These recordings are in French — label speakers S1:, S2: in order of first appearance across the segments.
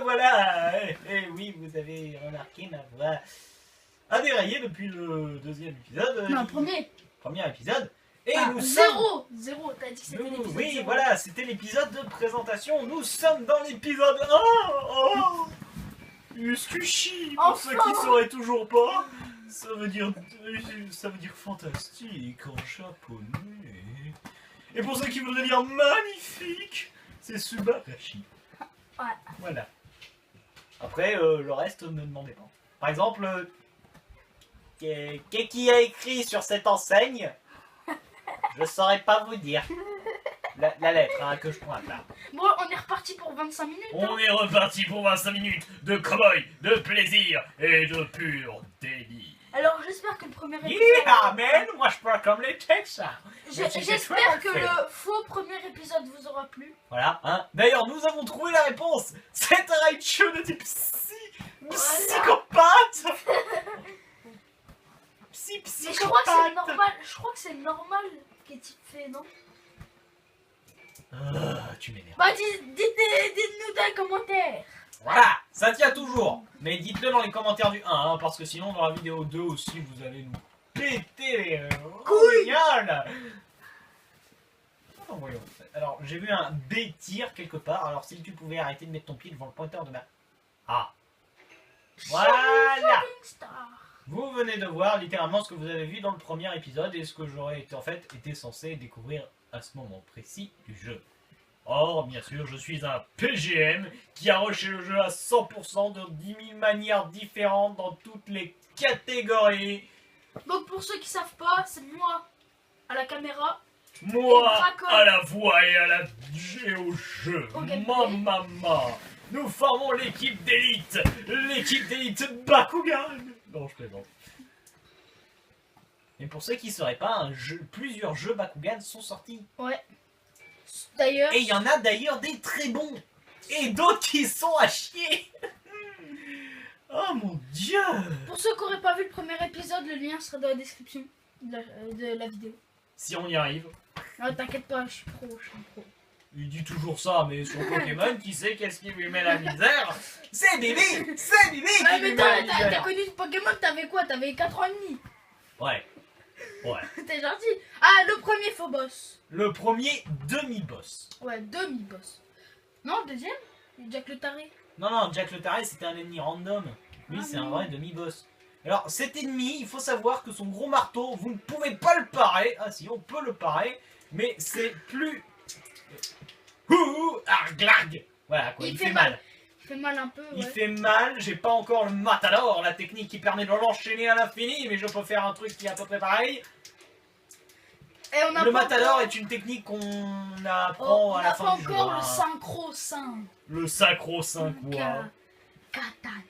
S1: Voilà. Oui, vous avez remarqué ma voix a déraillé depuis le deuxième épisode.
S2: Non, premier.
S1: Premier épisode. Et
S2: Ah,
S1: nous sommes...
S2: Zéro, t'as dit que c'était l'épisode
S1: Oui,
S2: 0.
S1: voilà, c'était l'épisode de présentation. Nous sommes dans l'épisode 1. Oh Muscushi, pour
S2: Enfin.
S1: ceux qui ne sauraient toujours pas. Ça veut dire fantastique en japonais. Et pour ceux qui voudraient dire magnifique, c'est Subarashi.
S2: Ouais.
S1: Voilà. Après, le reste, ne demandez pas. Par exemple, qu'est-ce qui a écrit sur cette enseigne? Je saurais pas vous dire. La lettre hein, que je pointe là.
S2: Bon, on est reparti pour 25 minutes.
S1: On est reparti pour 25 minutes de cow-boy, de plaisir et de pur délire.
S2: Alors, j'espère que le premier épisode...
S1: Yeah, man, moi je parle comme les Texans.
S2: J'espère que le faux premier épisode vous aura plu.
S1: Voilà, hein. D'ailleurs, nous avons trouvé la réponse. C'est un Raichu de type psychopathe.
S2: Mais
S1: Psychopathe.
S2: je crois que c'est normal. Je crois que c'est normal qu'il type fait, non?
S1: Tu m'énerves.
S2: Bah, dites-nous dans les commentaires.
S1: Voilà, ça tient toujours. Mais dites-le dans les commentaires du 1, hein, parce que sinon dans la vidéo 2 aussi, vous allez nous péter les couilles. Oh, voyons. Alors, j'ai vu un B-tir quelque part. Alors, si tu pouvais arrêter de mettre ton pied devant le pointeur de ma... Ah. Voilà. Vous venez de voir littéralement ce que vous avez vu dans le premier épisode et ce que j'aurais été, en fait été censé découvrir à ce moment précis du jeu. Or, bien sûr, je suis un PGM qui a rushé le jeu à 100% de 10 000 manières différentes dans toutes les catégories.
S2: Donc, pour ceux qui savent pas, c'est moi à la caméra.
S1: Moi,
S2: Et Dracon.
S1: à la voix et à la au jeu.
S2: Au gameplay.
S1: Maman. Nous formons l'équipe d'élite Bakugan. Non, je plaisante. Mais pour ceux qui ne sauraient pas, plusieurs jeux Bakugan sont sortis.
S2: Ouais. D'ailleurs...
S1: Et il y en a d'ailleurs des très bons. Et d'autres qui sont à chier. Oh mon dieu.
S2: Pour ceux qui n'auraient pas vu le premier épisode, le lien sera dans la description de la vidéo.
S1: Si on y arrive.
S2: Ah, t'inquiète pas, je suis pro.
S1: Il dit toujours ça, mais sur Pokémon, qui sait qu'est-ce qui lui met la misère? C'est Bibi qui
S2: Ah,
S1: lui
S2: mais
S1: met la
S2: t'as
S1: misère.
S2: connu Pokémon, t'avais quoi? T'avais 4 ans et demi.
S1: Ouais.
S2: T'es gentil. Ah, le premier faux boss.
S1: Le premier demi-boss.
S2: Ouais, demi-boss. Non, le deuxième? Jack le taré.
S1: Non, Jack le Taré, c'était un ennemi random. Lui,
S2: Ah
S1: c'est un
S2: non.
S1: vrai demi-boss. Alors, cet ennemi, il faut savoir que son gros marteau, vous ne pouvez pas le parer. Ah si, on peut le parer, mais c'est plus... Arglag. Voilà, quoi, il fait mal.
S2: Il fait mal un peu, ouais.
S1: Il fait mal, j'ai pas encore le matador, la technique qui permet de l'enchaîner à l'infini, mais je peux faire un truc qui est à peu près pareil.
S2: Et on a
S1: Le
S2: pas
S1: matador
S2: encore...
S1: est une technique qu'on apprend à la fin du jeu.
S2: On n'a pas encore
S1: hein.
S2: le synchro-saint.
S1: Le sacro-saint quoi.
S2: Katana.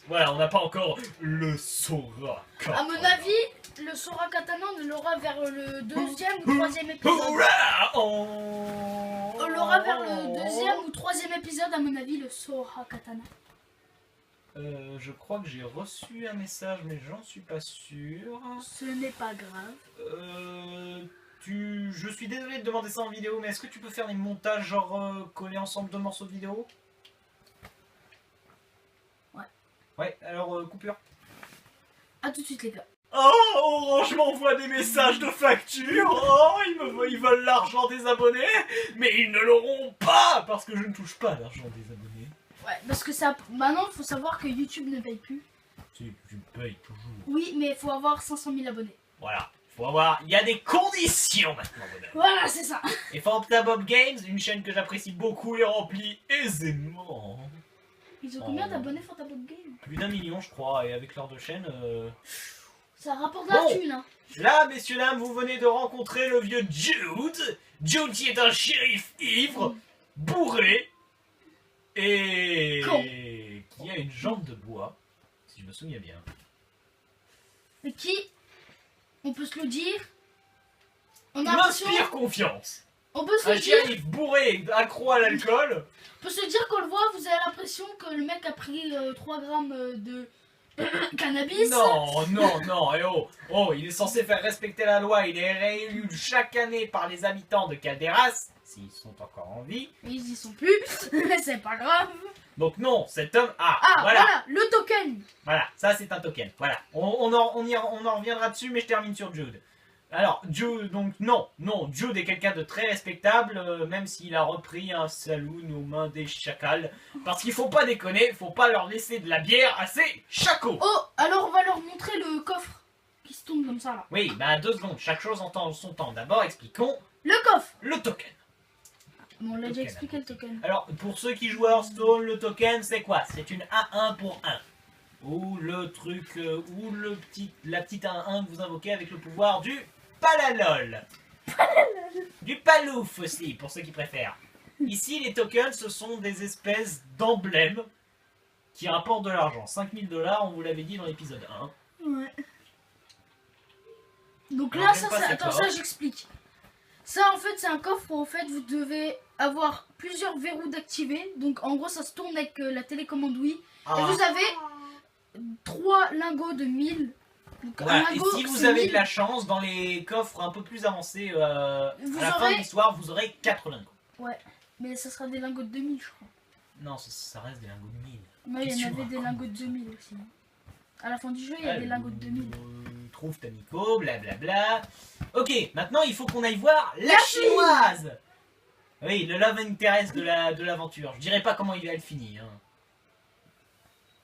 S1: Voilà, on n'a pas encore le Sora.
S2: À mon avis, le Sora Katana, on l'aura vers le deuxième ou troisième épisode.
S1: Hurrah
S2: On l'aura vers le deuxième ou troisième épisode, à mon avis, le Sora Katana.
S1: Je crois que j'ai reçu un message, mais j'en suis pas sûr.
S2: Ce n'est pas grave.
S1: Je suis désolé de demander ça en vidéo, mais est-ce que tu peux faire des montages, genre coller ensemble deux morceaux de vidéo?
S2: Ouais.
S1: Ouais, alors coupure.
S2: A tout de suite, les gars.
S1: Oh, Orange m'envoie des messages de facture. Oh, ils veulent l'argent des abonnés, mais ils ne l'auront pas parce que je ne touche pas l'argent des abonnés.
S2: Ouais, parce que ça... Maintenant, il faut savoir que YouTube ne paye plus.
S1: Si, tu me payes toujours.
S2: Oui, mais il faut avoir 500 000 abonnés.
S1: Voilà, faut avoir. Il y a des conditions maintenant, bonhomme.
S2: Voilà, c'est ça.
S1: Et Fantabob Games, une chaîne que j'apprécie beaucoup et remplie aisément.
S2: Ils ont combien d'abonnés Fantabob Game?
S1: Plus d'1 million, je crois, et avec leur deux chaînes.
S2: Ça rapporte de la
S1: Bon.
S2: thune, hein.
S1: Là, messieurs, dames, vous venez de rencontrer le vieux Jude. Jude qui est un shérif ivre, bourré, et
S2: Con.
S1: qui a une jambe de bois, si je me souviens bien.
S2: Et qui, on peut se le dire, on a
S1: Il
S2: l'impression...
S1: m'inspire confiance.
S2: On peut se
S1: Un
S2: le dire,
S1: shérif bourré, accro à l'alcool.
S2: on peut se dire qu'on le voit, vous avez l'impression que le mec a pris 3 grammes de cannabis.
S1: Non, et oh, il est censé faire respecter la loi, il est réélu chaque année par les habitants de Calderas, s'ils sont encore en vie.
S2: Ils y sont plus, c'est pas grave.
S1: Donc non, cet homme... Ah,
S2: Ah,
S1: voilà.
S2: voilà, le token.
S1: Voilà, ça c'est un token. Voilà, on en reviendra dessus, mais je termine sur Jude. Alors, Jude, donc non, Jude est quelqu'un de très respectable, même s'il a repris un saloon aux mains des chacals. Parce qu'il faut pas déconner, faut pas leur laisser de la bière à ces chacos.
S2: Oh, alors on va leur montrer le coffre qui se tourne comme ça là.
S1: Oui, bah 2 secondes, chaque chose en son temps. D'abord, expliquons
S2: Le coffre.
S1: le token.
S2: Bon, on l'a déjà
S1: Token.
S2: expliqué le token.
S1: Alors, pour ceux qui jouent à Hearthstone, le token, c'est quoi? C'est une A1 pour 1. Ou le truc, ou la petite A1 que vous invoquez avec le pouvoir du Palalol. Du Palouf aussi, pour ceux qui préfèrent. Ici, les tokens, ce sont des espèces d'emblèmes qui rapportent de l'argent. 5000 $, on vous l'avait dit dans l'épisode 1.
S2: Ouais. Donc
S1: Alors,
S2: là,
S1: j'aime pas ces
S2: attends,
S1: coffres.
S2: ça j'explique. Ça en fait, c'est un coffre où en fait vous devez avoir plusieurs verrous d'activer. Donc en gros, ça se tourne avec la télécommande Wii. Et
S1: Ah.
S2: vous avez 3 lingots de 1000. Donc
S1: Voilà.
S2: un
S1: Et
S2: lingot,
S1: si vous
S2: c'est
S1: avez
S2: 1000.
S1: de la chance, dans les coffres un peu plus avancés, à
S2: Vous
S1: la fin
S2: aurez-
S1: de l'histoire, vous aurez 4 lingots.
S2: Ouais, mais ça sera des lingots de 2000, je crois.
S1: Non, ça reste des lingots de 1000.
S2: Mais il y
S1: Qu'est-ce
S2: en
S1: que tu
S2: avait des
S1: racontes?
S2: lingots de 2000 aussi. À la fin du jeu, il y a des lingots de 2000.
S1: Trouve Tamiko, blablabla. Ok, maintenant il faut qu'on aille voir la
S2: fille.
S1: chinoise. Oui, le love interest de l'aventure. Je dirais pas comment il va le finir. Hein.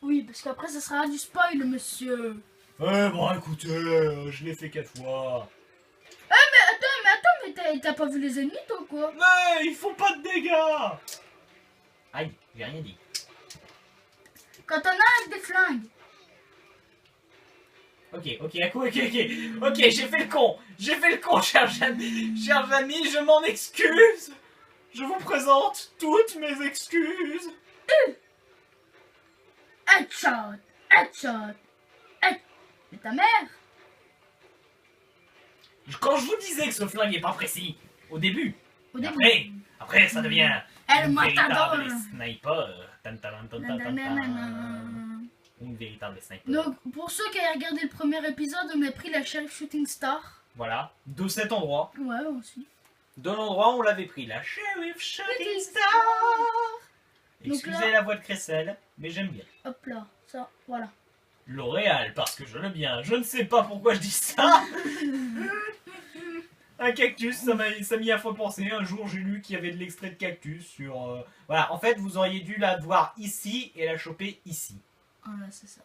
S2: Oui, parce qu'après, ça sera du spoil, monsieur.
S1: Bon, écoutez, je l'ai fait 4 fois.
S2: Mais t'as pas vu les ennemis, toi, quoi?
S1: Mais ils font pas de dégâts. Aïe, j'ai rien dit.
S2: Quand t'en as avec des flingues.
S1: Ok, j'ai fait le con, cher Jamy, je m'en excuse. Je vous présente toutes mes excuses.
S2: Headshot! Headshot! C'est ta mère?
S1: Quand je vous disais que ce flingue est pas précis, au début,
S2: Au début.
S1: après ça devient
S2: Elle
S1: une véritable
S2: matador!
S1: sniper. Tan, tan, tan, tan, tan, tan.
S2: Nananana.
S1: Une véritable sniper.
S2: Donc, pour ceux qui avaient regardé le premier épisode, on a pris la Sheriff Shooting Star.
S1: Voilà, de cet endroit,
S2: Ouais, aussi.
S1: de l'endroit où on l'avait pris, la Sheriff Shooting Star.
S2: Donc
S1: Excusez
S2: là-
S1: la voix de Cressel, mais j'aime bien.
S2: Hop là, ça, voilà.
S1: L'Oréal, parce que je l'aime bien. Je ne sais pas pourquoi je dis ça. Un cactus, ça m'y a fait penser. Un jour, j'ai lu qu'il y avait de l'extrait de cactus sur... Voilà, en fait, vous auriez dû la voir ici et la choper ici.
S2: Voilà, c'est ça.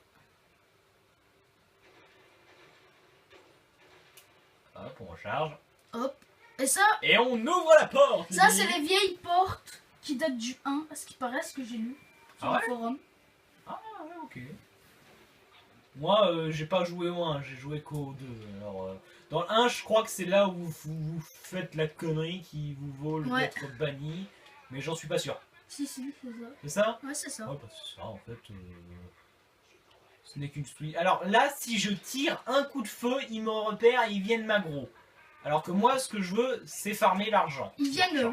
S1: Hop, on recharge.
S2: Hop. Et ça,
S1: Et on ouvre la porte.
S2: ça
S1: les
S2: c'est
S1: amis.
S2: les vieilles portes qui datent du 1, à ce qui paraît, ce que j'ai lu sur
S1: Ah
S2: le
S1: ouais
S2: forum.
S1: Ah ouais, ok. Moi, j'ai pas joué au 1, j'ai joué qu'au 2. Alors, dans le 1, je crois que c'est là où vous faites la connerie qui vous vaut
S2: Ouais.
S1: d'être banni. Mais j'en suis pas sûr.
S2: Si, c'est ça.
S1: C'est ça?
S2: Ouais, c'est ça.
S1: Ouais, bah c'est ça, en fait. Ce n'est qu'une street. Alors là, si je tire un coup de feu, ils me repèrent et ils viennent m'aggro. Alors que moi, ce que je veux, c'est farmer l'argent.
S2: Ils viennent de...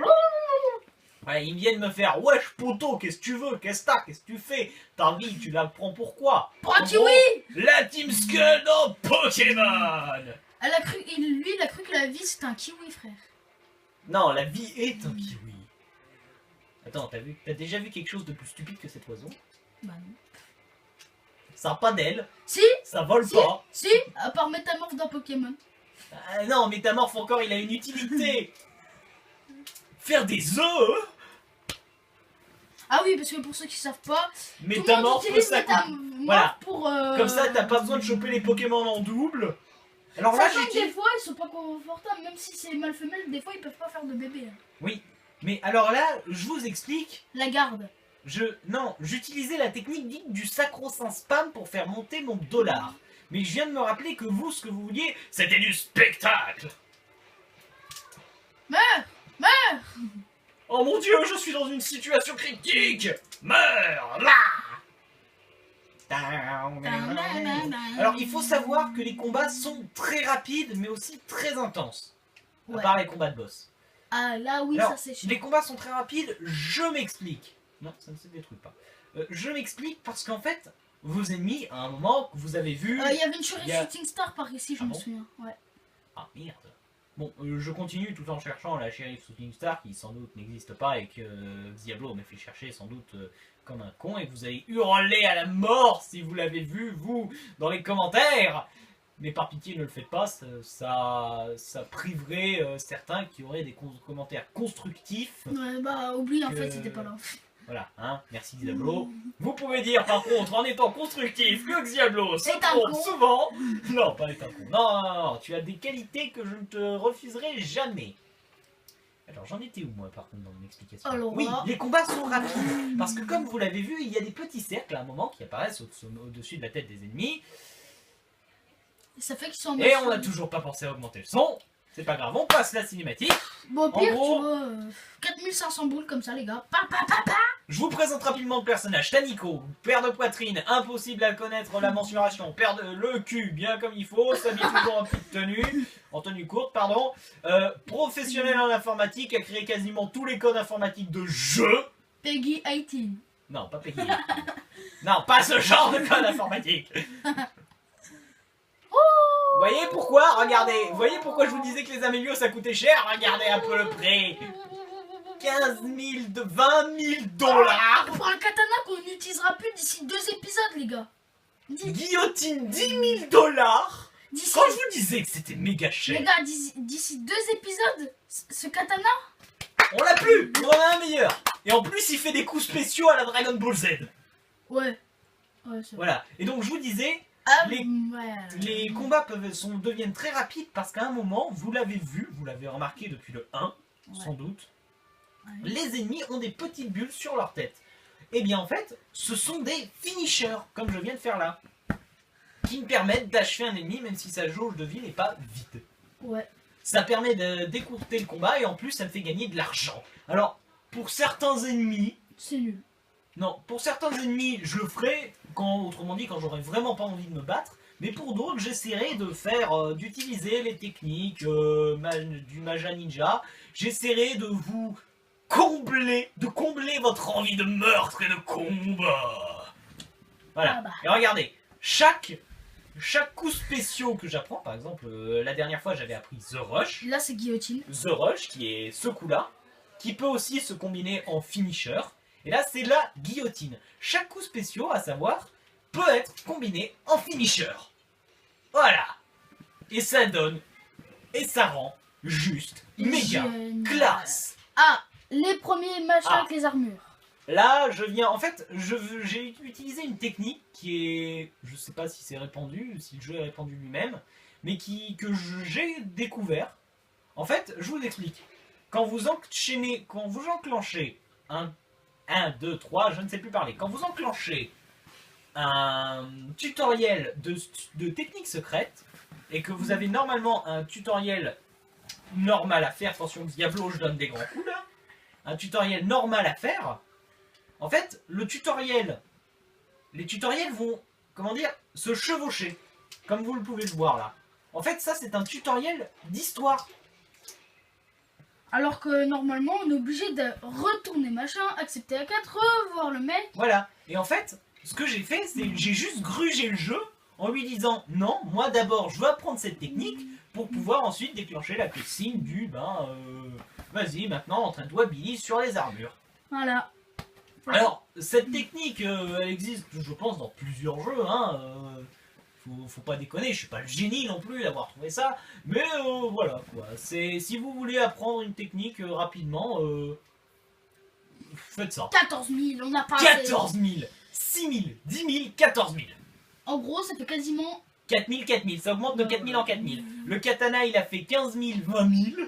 S1: Ouais, ils viennent me faire wesh poto, qu'est-ce que tu veux, qu'est-ce que t'as, qu'est-ce que tu fais, ta vie, tu la prends pour quoi?
S2: Pour un
S1: En
S2: kiwi!
S1: gros, la Team Skull dans Pokémon.
S2: Elle a cru... Lui, il a cru que la vie c'était un kiwi, frère.
S1: Non, la vie est un kiwi. Attends, t'as déjà vu quelque chose de plus stupide que cet oiseau?
S2: Bah non.
S1: Ça n'a pas d'aile,
S2: Si,
S1: ça vole
S2: Si.
S1: pas.
S2: si, à part Métamorphe dans Pokémon.
S1: Non, Métamorphe encore, il a une utilité. Faire des œufs.
S2: Ah oui, parce que pour ceux qui savent pas, tout le monde
S1: Métamorphe,
S2: utilise
S1: ça
S2: Métamorphe
S1: Voilà.
S2: pour...
S1: Comme ça, t'as pas besoin de choper les Pokémon en double. Alors là,
S2: Sachant que des
S1: j'utilise...
S2: fois, ils sont pas confortables, même si c'est mâle femelle, des fois, ils peuvent pas faire de bébé. Hein.
S1: Oui, mais alors là, je vous explique.
S2: La garde.
S1: Non, j'utilisais la technique dite du sacro-saint spam pour faire monter mon dollar. Mais je viens de me rappeler que vous, ce que vous vouliez, c'était du spectacle.
S2: Meurs!
S1: Oh mon dieu, je suis dans une situation critique. Meurs là. Alors, il faut savoir que les combats sont très rapides, mais aussi très intenses. À
S2: Ouais.
S1: part les combats de boss.
S2: Ah là, oui,
S1: Alors,
S2: ça c'est chiant.
S1: les combats sont très rapides, je m'explique. Non, ça ne se détruit pas. Je m'explique parce qu'en fait, vos ennemis, à un moment, que vous avez vu...
S2: Il y avait une Shuriken
S1: y a-
S2: Shooting Star par ici, je
S1: Ah
S2: me
S1: bon
S2: souviens. Ouais.
S1: Ah merde. Bon, je continue tout en cherchant la shérif Shooting Star qui sans doute n'existe pas et que Diablo me fait chercher sans doute comme un con et que vous allez hurler à la mort si vous l'avez vu, vous, dans les commentaires. Mais par pitié, ne le faites pas, ça priverait certains qui auraient des commentaires constructifs.
S2: Ouais, bah, oublie, en fait, c'était pas là.
S1: Voilà, hein, merci Diablo. Vous pouvez dire par contre, en étant constructif, que Diablo se
S2: C'est un
S1: trompe
S2: con.
S1: souvent. Non, pas être un con. Non, non, non, tu as des qualités que je ne te refuserai jamais. Alors, j'en étais où, moi, par contre, dans mon explication?
S2: Alors,
S1: oui,
S2: là.
S1: les combats sont rapides. Parce que, comme vous l'avez vu, il y a des petits cercles à un moment qui apparaissent au-dessus de la tête des ennemis.
S2: Ça fait qu'ils sont en
S1: Et
S2: mode
S1: on n'a toujours pas pensé à augmenter le son. C'est pas grave, on passe la cinématique.
S2: Bon, au pire,
S1: gros-
S2: tu vois, 4500 boules comme ça, les gars. Pa, pa, pa, pa.
S1: Je vous présente rapidement le personnage. Taniko, paire de poitrine, impossible à connaître la mensuration, paire de le cul bien comme il faut, s'habille toujours en petite tenue, en tenue courte, pardon. Professionnel en informatique, a créé quasiment tous les codes informatiques de jeu.
S2: Peggy 18.
S1: Non, pas Peggy. Non, pas ce genre de code informatique. Vous voyez pourquoi? Regardez, vous voyez pourquoi je vous disais que les amélios ça coûtait cher? Regardez un peu le prix. 15 000, 20 000 dollars.
S2: Pour un katana qu'on n'utilisera plus d'ici 2 épisodes, les gars.
S1: Guillotine 10 000 dollars.
S2: D'ici,
S1: Quand je vous disais que c'était méga
S2: les
S1: cher,
S2: gars, d'ici 2 épisodes, ce katana,
S1: on l'a plus, on en a un meilleur. Et en plus il fait des coups spéciaux à la Dragon Ball Z.
S2: ouais. Ouais, c'est vrai.
S1: Voilà, et donc je vous disais,
S2: Ah,
S1: les-
S2: ouais.
S1: les combats deviennent très rapides parce qu'à un moment, vous l'avez vu, vous l'avez remarqué depuis le 1, sans doute,
S2: Ouais.
S1: les ennemis ont des petites bulles sur leur tête. Et bien en fait, ce sont des finishers, comme je viens de faire là, qui me permettent d'achever un ennemi même si sa jauge de vie n'est pas vide.
S2: Ouais.
S1: Ça permet d'écourter le combat et en plus ça me fait gagner de l'argent. Alors, pour certains ennemis,
S2: C'est nul.
S1: non, pour certains ennemis, je le ferai, autrement dit, quand j'aurai vraiment pas envie de me battre. Mais pour d'autres, j'essaierai de faire, d'utiliser les techniques du Maja Ninja. J'essaierai de vous de combler votre envie de meurtre et de combat. Voilà.
S2: Ah bah.
S1: Et regardez, chaque coup spéciaux que j'apprends, par exemple, la dernière fois j'avais appris The Rush.
S2: Là, c'est guillotine.
S1: The Rush, qui est ce coup-là, qui peut aussi se combiner en finisher. Et là, c'est la guillotine. Chaque coup spéciaux, à savoir, peut être combiné en finisher. Voilà. Et ça donne, et ça rend juste méga
S2: Génial.
S1: classe.
S2: Ah, les premiers machins
S1: Ah.
S2: avec les armures.
S1: Là, je viens, en fait, j'ai utilisé une technique qui est, je sais pas si c'est répandu, si le jeu est répandu lui-même, mais j'ai découvert. En fait, je vous explique. Quand vous enclenchez un 1, 2, 3, je ne sais plus parler. Quand vous enclenchez un tutoriel de technique secrète, et que vous avez normalement un tutoriel normal à faire, attention Diablo, je donne des grands coups là, un tutoriel normal à faire, en fait, les tutoriels vont, comment dire, se chevaucher, comme vous le pouvez le voir là. En fait, ça c'est un tutoriel d'histoire.
S2: Alors que normalement, on est obligé de retourner machin, accepter A4, revoir le mec.
S1: Voilà. Et en fait, ce que j'ai fait, c'est que j'ai juste grugé le jeu en lui disant non, moi d'abord je veux apprendre cette technique pour pouvoir ensuite déclencher la cutscene du vas-y maintenant entraîne-toi Billy sur les armures.
S2: Voilà.
S1: Alors, cette technique, elle existe, je pense, dans plusieurs jeux, hein. Faut pas déconner, je suis pas le génie non plus d'avoir trouvé ça, mais voilà quoi. Si vous voulez apprendre une technique rapidement, faites ça.
S2: 14 000, on a pas
S1: 14 000, 6 000, 10 000, 14 000.
S2: En gros, ça fait quasiment
S1: 4 000, 4 000, ça augmente de 4 000 en 4 000. Le katana, il a fait 15 000, 20 000.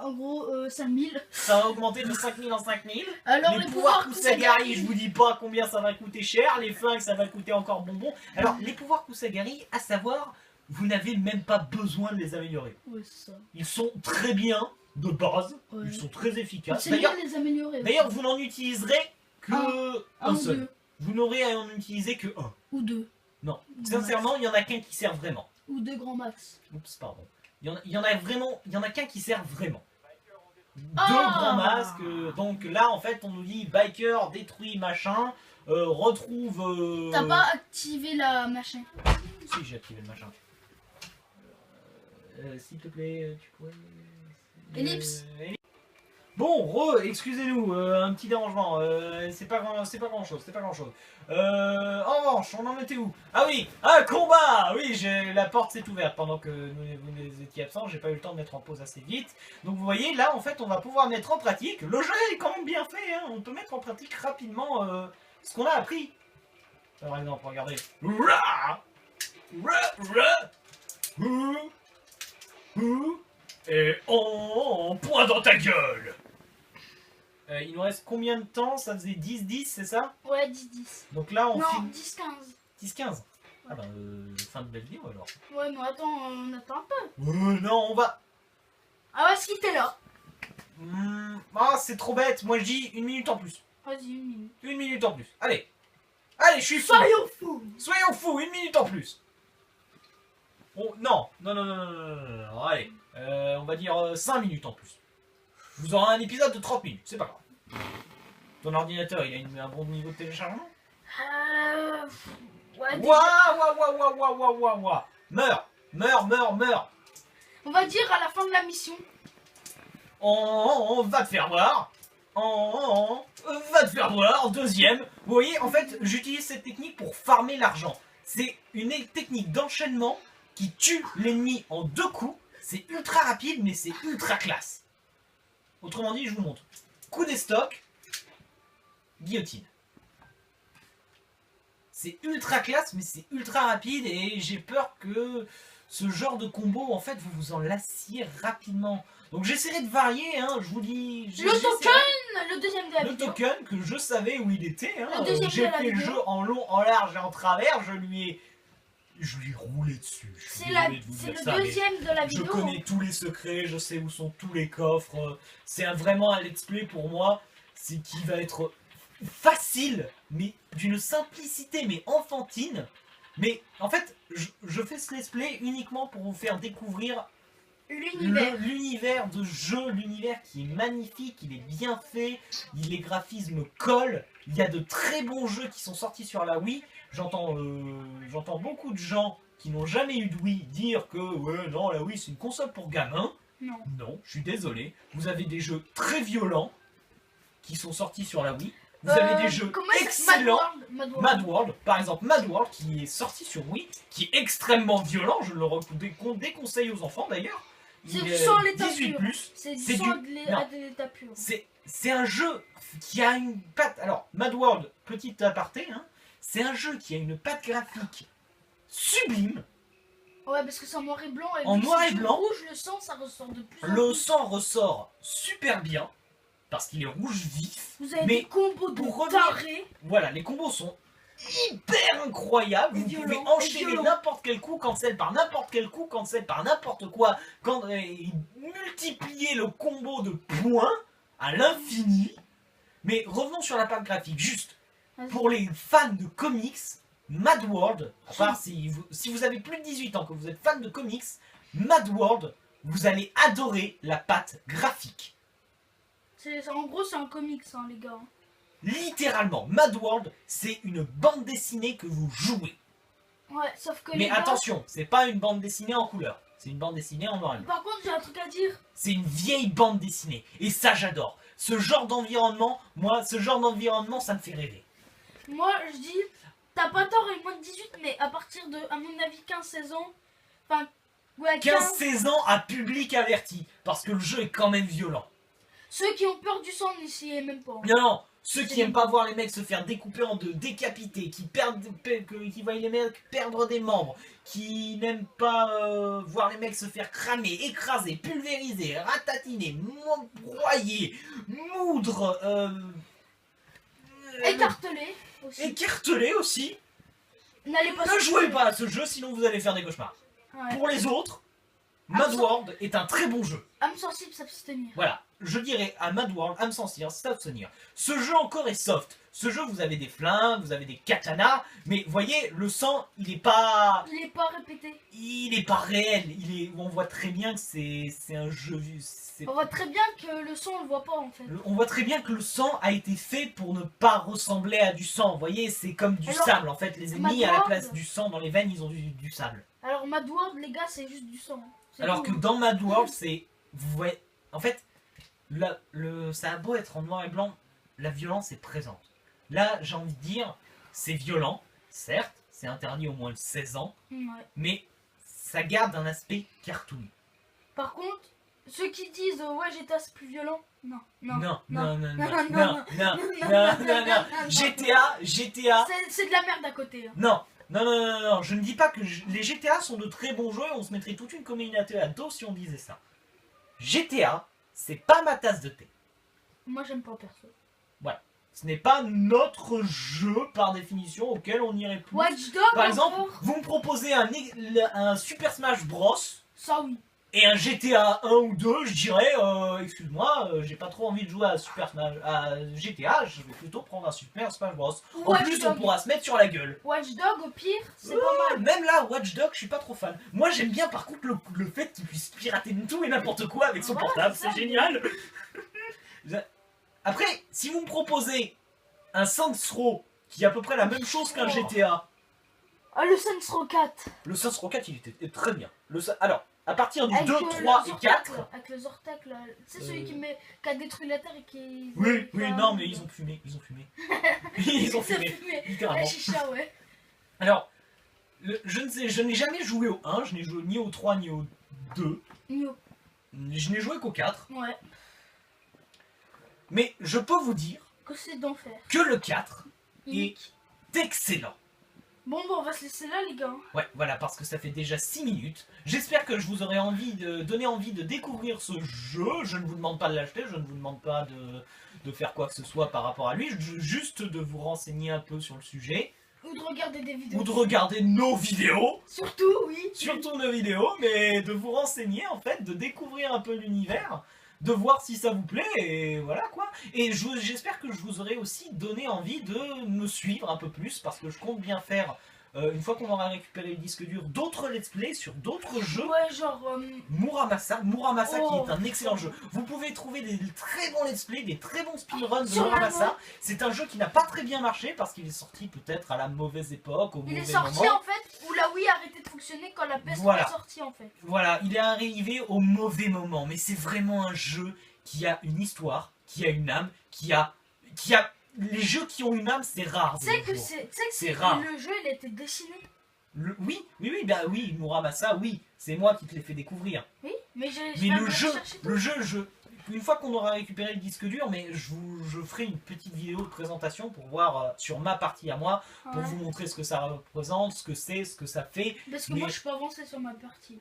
S2: en gros 5 000.
S1: Ça a augmenté de 5 000 en 5 000.
S2: Alors
S1: les pouvoirs Kusagari, je vous dis pas combien ça va coûter cher. Les flingues, ça va coûter encore bonbon. Alors, les pouvoirs Kusagari, à savoir, vous n'avez même pas besoin de les améliorer.
S2: Ouais, c'est ça.
S1: Ils sont très bien de base.
S2: Ouais.
S1: Ils sont très efficaces.
S2: C'est bien
S1: D'ailleurs,
S2: de les améliorer.
S1: d'ailleurs, vous n'en utiliserez que
S2: un
S1: un
S2: ou
S1: seul.
S2: deux.
S1: Vous n'aurez à en utiliser que un.
S2: Ou deux.
S1: Non.
S2: Grand
S1: Sincèrement, il y en a qu'un qui sert vraiment.
S2: Ou deux grands max.
S1: Oups, pardon. Il y en a qu'un qui sert vraiment. Deux
S2: Ah.
S1: grands masques. Donc là, en fait, on nous dit biker, détruit, machin, retrouve.
S2: T'as pas activé la machin.
S1: Si, j'ai activé le machin. S'il te plaît, tu pourrais.
S2: Ellipse.
S1: Bon, excusez-nous, un petit dérangement, c'est pas grand chose, en revanche, on en était où? Ah oui, un combat! Oui, la porte s'est ouverte pendant que vous étiez absents, j'ai pas eu le temps de mettre en pause assez vite. Donc vous voyez, là, en fait, on va pouvoir mettre en pratique, le jeu est quand même bien fait, hein, on peut mettre en pratique rapidement ce qu'on a appris. Par exemple, regardez. Et on point dans ta gueule! Il nous reste combien de temps? Ça faisait 10-10, c'est ça?
S2: Ouais, 10-10.
S1: Donc là, on
S2: Non,
S1: filme
S2: 10-15.
S1: 10-15. Ah bah, fin de belle vidéo alors.
S2: Ouais, mais attends, on attend un peu.
S1: Non, on va...
S2: Ah ouais, ce qui était là.
S1: Ah, c'est trop bête. Moi, je dis 1 minute en plus.
S2: Vas-y, 1 minute.
S1: 1 minute en plus. Allez. Allez, je suis fou.
S2: Soyons fous.
S1: Soyons fous, 1 minute en plus. Oh, non. Allez. On va dire 5 minutes en plus. Vous aurez un épisode de 30 minutes, c'est pas grave. Ton ordinateur, il a un bon niveau de téléchargement?
S2: Ouais,
S1: Ouah. Meurs.
S2: on va dire à la fin de la mission.
S1: On va te faire voir. On va te faire voir. Deuxième. Vous voyez, en fait, j'utilise cette technique pour farmer l'argent. C'est une technique d'enchaînement qui tue l'ennemi en 2 coups. C'est ultra rapide, mais c'est ultra classe. Autrement dit, je vous montre. Coup des stocks, guillotine. C'est ultra classe, mais c'est ultra rapide et j'ai peur que ce genre de combo, en fait, vous vous en lassiez rapidement. Donc j'essaierai de varier, hein, je vous dis...
S2: Le token, le deuxième de la vidéo.
S1: Le token, que je savais où il était. Hein.
S2: Le deuxième
S1: J'ai
S2: de la
S1: fait le
S2: vidéo.
S1: jeu en long, en large et en travers, je lui ai roulé dessus.
S2: C'est le deuxième de la vidéo.
S1: Je connais tous les secrets, je sais où sont tous les coffres. C'est vraiment un let's play pour moi. C'est qui va être facile, mais d'une simplicité, mais enfantine. Mais en fait, je fais ce let's play uniquement pour vous faire découvrir l'univers de jeu, l'univers qui est magnifique, il est bien fait, les graphismes collent. Il y a de très bons jeux qui sont sortis sur la Wii. J'entends beaucoup de gens qui n'ont jamais eu de Wii dire que ouais, non, la Wii c'est une console pour gamins.
S2: Non.
S1: Non, je suis désolé. Vous avez des jeux très violents qui sont sortis sur la Wii. Vous avez des jeux excellents. Mad World, par exemple, Mad World qui est sorti sur Wii, qui est extrêmement violent. Je le déconseille aux enfants d'ailleurs.
S2: C'est du sang à l'état
S1: 18
S2: pur.
S1: plus.
S2: C'est du sang à l'état pur.
S1: C'est un jeu qui a une patte. Alors, Mad World, petit aparté, hein, c'est un jeu qui a une patte graphique sublime.
S2: Ouais, parce que c'est en noir et blanc. Et
S1: en noir et blanc.
S2: Rouge, le sang, ça ressort de plus en plus.
S1: Le sang ressort super bien. Parce qu'il est rouge vif.
S2: Vous avez
S1: mais
S2: des combos de tarés.
S1: Voilà, les combos sont hyper incroyables. Vous pouvez enchaîner n'importe quel coup, cancel par n'importe quel coup, cancel par n'importe quoi. Multiplier le combo de points à l'infini. Mais revenons sur la part graphique. Juste, pour les fans de comics, Mad World, à part si vous avez plus de 18 ans, que vous êtes fan de comics, Mad World, vous allez adorer la patte graphique.
S2: En gros, c'est un comics, hein, les gars.
S1: Littéralement, Mad World, c'est une bande dessinée que vous jouez.
S2: Ouais, sauf que
S1: mais attention, c'est pas une bande dessinée en couleur. C'est une bande dessinée en noir et blanc.
S2: Par contre, j'ai un truc à dire.
S1: C'est une vieille bande dessinée. Et ça, j'adore. Ce genre d'environnement, ça me fait rêver.
S2: Moi, je dis, t'as pas tort avec moins de 18, mais à partir de, à mon avis, 15-16 ans, enfin, ouais,
S1: 15-16 ans à public averti. Parce que le jeu est quand même violent.
S2: Ceux qui ont peur du sang, n'essayez même pas.
S1: Non, ceux qui aiment pas voir les mecs se faire découper en deux, décapités, qui voient les mecs perdre des membres, qui n'aiment pas voir les mecs se faire cramer, écraser, pulvériser, ratatiner, broyer, moudre, écarteler aussi. Ne jouez pas à ce jeu, sinon vous allez faire des cauchemars. Ouais. Pour les autres, Mad World est un très bon jeu.
S2: Âme sensible, s'abstenir.
S1: Voilà, je dirais à Mad World, âme sensible, s'abstenir. Ce jeu encore est soft. Ce jeu, vous avez des flingues, vous avez des katanas, mais voyez, le sang, il est pas...
S2: Il est pas répété.
S1: Il est pas réel. On voit très bien que c'est un jeu...
S2: On voit très bien que le sang, on le voit pas en fait.
S1: On voit très bien que le sang a été fait pour ne pas ressembler à du sang. Vous voyez, c'est comme du sable en fait. Les ennemis, à la place du sang dans les veines, ils ont du sable.
S2: Alors Mad World, les gars, c'est juste du sang.
S1: Alors que dans Mad World, c'est... En fait, ça a beau être en noir et blanc, la violence est présente. Là, j'ai envie de dire, c'est violent, certes, c'est interdit au moins de 16 ans,
S2: Ouais.
S1: mais ça garde un aspect cartoon.
S2: Par contre, ceux qui disent ouais GTA c'est plus violent, non, non,
S1: Non, non, non, non,
S2: non,
S1: non,
S2: non,
S1: non, non, non, non, GTA,
S2: c'est de la merde à côté. Hein.
S1: non, non, non, non, non, je ne dis pas que les GTA sont de très bons jeux, on se mettrait toute une communauté à dos si on disait ça. GTA, c'est pas ma tasse de thé.
S2: Moi j'aime pas perso.
S1: Ce n'est pas notre jeu par définition auquel on irait plus.
S2: Watch Dogs
S1: Par exemple,
S2: encore,
S1: vous me proposez un Super Smash Bros.
S2: ça oui.
S1: Et un GTA 1 ou 2, je dirais, excuse-moi, j'ai pas trop envie de jouer à GTA, je vais plutôt prendre un Super Smash Bros. En
S2: Watch
S1: plus, on
S2: Dogs.
S1: pourra se mettre sur la gueule.
S2: Watch Dogs au pire, c'est pas mal.
S1: Même là, Watch Dogs, je suis pas trop fan. Moi, j'aime bien par contre le fait qu'il puisse pirater tout et n'importe quoi avec son
S2: Voilà,
S1: portable,
S2: c'est ça.
S1: c'est génial. Après, si vous me proposez un Saints Row qui est à peu près la même chose qu'un GTA,
S2: Ah le Saints Row 4.
S1: le Saints Row 4 il était très bien. Alors, à partir du
S2: Avec
S1: 2,
S2: le
S1: 3 et
S2: Zortak,
S1: 4.
S2: là, avec le Zortak là. C'est celui qui a détruit la terre et qui.
S1: Oui, oui, non, mais ils ont fumé, ils ont fumé. Ils ont fumé,
S2: La
S1: littéralement.
S2: chicha, ouais.
S1: Alors, je n'ai jamais joué au 1, je n'ai joué ni au 3 ni au 2.
S2: Nio.
S1: Je n'ai joué qu'au 4.
S2: Ouais.
S1: Mais je peux vous dire
S2: Que c'est d'enfer.
S1: que le 4
S2: Unique.
S1: est excellent.
S2: Bon, on va se laisser là, les gars.
S1: Ouais, voilà, parce que ça fait déjà 6 minutes. J'espère que je vous aurai donné envie de découvrir ce jeu. Je ne vous demande pas de l'acheter, je ne vous demande pas de faire quoi que ce soit par rapport à lui. Juste de vous renseigner un peu sur le sujet.
S2: Ou de regarder des vidéos.
S1: Ou de regarder nos vidéos.
S2: Surtout, oui.
S1: Surtout nos vidéos, mais de vous renseigner en fait, de découvrir un peu l'univers, de voir si ça vous plaît, et voilà quoi. Et j'espère que je vous aurai aussi donné envie de me suivre un peu plus, parce que je compte bien faire, une fois qu'on aura récupéré le disque dur, d'autres let's play sur d'autres jeux.
S2: Ouais, genre.
S1: Muramasa
S2: Oh.
S1: qui est un excellent jeu. Vous pouvez trouver des très bons let's play, des très bons speedruns de
S2: Sur la
S1: Muramasa.
S2: loi.
S1: C'est un jeu qui n'a pas très bien marché parce qu'il est sorti peut-être à la mauvaise époque, au
S2: Il est
S1: mauvais
S2: sorti
S1: moment.
S2: en fait où la Wii a arrêté de fonctionner quand la PS3
S1: Voilà.
S2: est sortie en fait.
S1: Voilà, il est arrivé au mauvais moment, mais c'est vraiment un jeu qui a une histoire, qui a une âme, qui a... Les jeux qui ont une âme, c'est rare.
S2: Tu sais
S1: de
S2: que
S1: nos jours.
S2: c'est
S1: rare.
S2: le jeu il a été dessiné.
S1: Oui, bah oui, Muramasa, oui, c'est moi qui te l'ai fait découvrir.
S2: Oui, mais j'ai
S1: Mais
S2: pas
S1: le jeu,
S2: cherché tout.
S1: une fois qu'on aura récupéré le disque dur, mais je ferai une petite vidéo de présentation pour voir sur ma partie à moi, pour
S2: Ouais.
S1: vous montrer ce que ça représente, ce que c'est, ce que ça fait.
S2: Parce que
S1: mais-
S2: moi je peux avancer sur ma partie.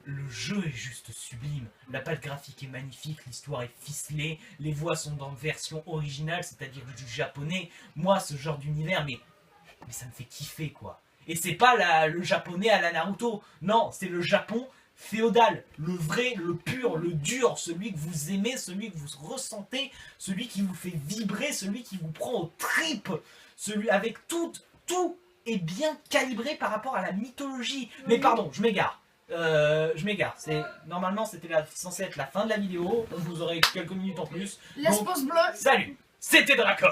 S1: Le jeu est juste sublime, la patte graphique est magnifique, l'histoire est ficelée, les voix sont dans version originale, c'est-à-dire du japonais. Moi, ce genre d'univers, mais ça me fait kiffer quoi. Et c'est pas le japonais à la Naruto, non, c'est le Japon féodal, le vrai, le pur, le dur, celui que vous aimez, celui que vous ressentez, celui qui vous fait vibrer, celui qui vous prend aux tripes, celui avec tout est bien calibré par rapport à la mythologie. Mais
S2: Oui.
S1: pardon, je m'égare. Normalement c'était censé être la fin de la vidéo, vous aurez quelques minutes en plus.
S2: Laisse
S1: Donc,
S2: pause bleue.
S1: salut, c'était Dracon.